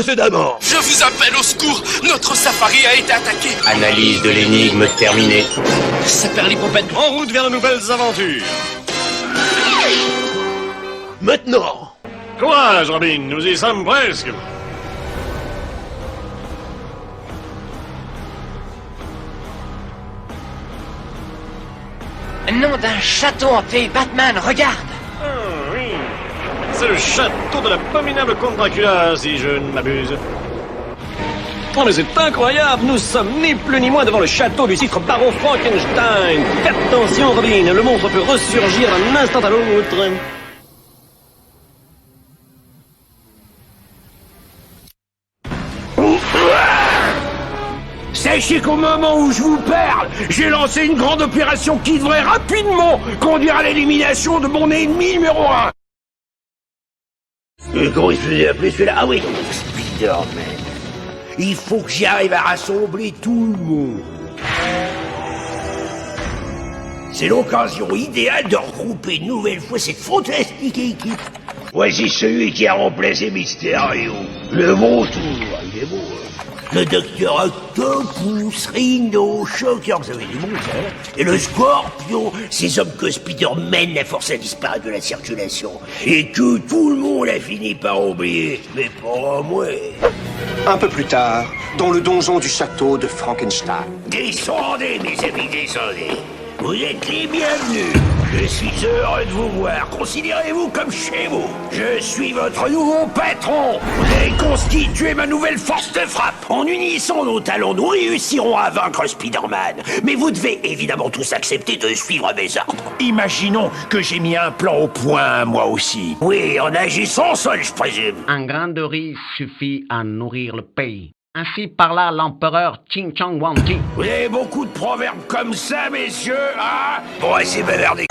précédemment. Je vous appelle au secours. Notre safari a été attaqué. Analyse de l'énigme terminée. Saperlipopette, En route vers de nouvelles aventures. Maintenant. Courage, Robin, nous y sommes presque. Nom d'un château hanté, Batman, regarde! Ah oui, c'est le château de l'abominable comte Dracula, si je ne m'abuse. Oh mais c'est incroyable, nous sommes ni plus ni moins devant le château du cifre baron Frankenstein. Attention Robin, le monstre peut ressurgir d'un instant à l'autre. Sachez qu'au moment où je vous parle, j'ai lancé une grande opération qui devrait rapidement conduire à l'élimination de mon ennemi numéro 1. Comment il se faisait appeler celui-là? Ah oui, Spider-Man. Il faut que j'y arrive à rassembler tout le monde. C'est l'occasion idéale de regrouper une nouvelle fois cette fantastique équipe. Voici celui qui a remplacé Mysterio. Le vautour, il est beau, hein. Le docteur Octopus, Rhino, Shocker, vous avez du monde, hein. Et le Scorpion, ces hommes que Spider-Man a forcé à disparaître de la circulation. Et que tout le monde a fini par oublier. Mais pas moi. Un peu plus tard, dans le donjon du château de Frankenstein. Descendez, mes amis, descendez. Vous êtes les bienvenus. Je suis heureux de vous voir. Considérez-vous comme chez vous. Je suis votre nouveau patron. Vous allez constituer ma nouvelle force de frappe. En unissant nos talents, nous réussirons à vaincre Spider-Man. Mais vous devez évidemment tous accepter de suivre mes ordres. Imaginons que j'ai mis un plan au point, moi aussi. Oui, en agissant seul, je présume. Un grain de riz suffit à nourrir le pays. Ainsi parla l'empereur Ching Chong Wanti. Vous avez beaucoup de proverbes comme ça, messieurs, hein? Bon, assez bavardé.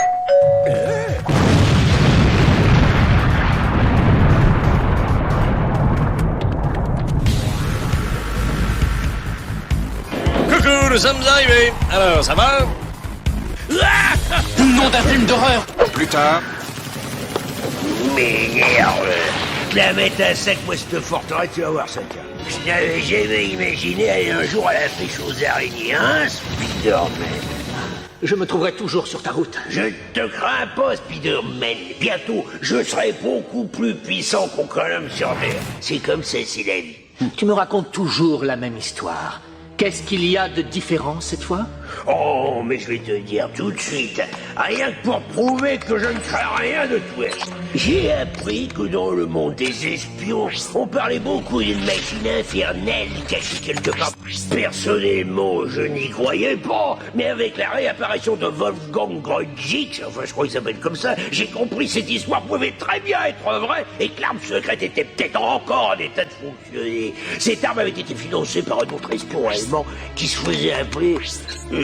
Coucou, nous sommes arrivés. Alors, ça va? nom d'un film d'horreur. Plus tard, Merde. La mettre à sec, moi, cette forteresse, tu vas voir ça, tiens. Je n'avais jamais imaginé aller un jour à la pêche aux araignées, hein, Spider-Man? Je me trouverai toujours sur ta route. Je ne te crains pas, Spider-Man. Bientôt, je serai beaucoup plus puissant qu'aucun homme sur Terre. C'est comme ça, c'est la vie. Tu me racontes toujours la même histoire. Qu'est-ce qu'il y a de différent cette fois? Oh, mais je vais te dire tout de suite, rien que pour prouver que je ne crains rien de toi. J'ai appris que dans le monde des espions, on parlait beaucoup d'une machine infernale cachée quelque part. Personnellement, je n'y croyais pas, mais avec la réapparition de Wolfgang Grudgix, enfin je crois qu'il s'appelle comme ça, j'ai compris que cette histoire pouvait très bien être vraie et que l'arme secrète était peut-être encore en état de fonctionner. Cette arme avait été financée par un autre espion allemand qui se faisait appeler...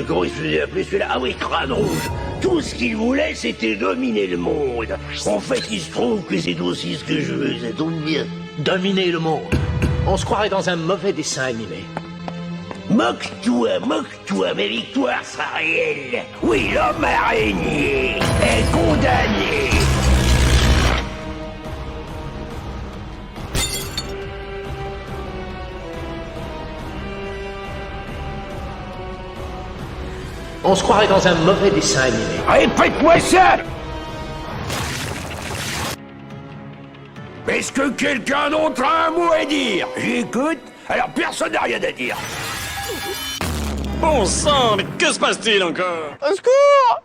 Comment il se faisait appeler celui-là? Ah oui, Crâne Rouge. Tout ce qu'il voulait, c'était dominer le monde. En fait, il se trouve que c'est aussi ce que je veux, ça tombe bien. Dominer le monde. On se croirait dans un mauvais dessin animé. Moque-toi, ma victoire sera réelle. Oui, l'homme araignée est condamné. On se croirait dans un mauvais dessin animé. Répète-moi ça! Est-ce que quelqu'un d'autre a un mot à dire? J'écoute. Alors personne n'a rien à dire. Bon sang, mais que se passe-t-il encore? Au secours!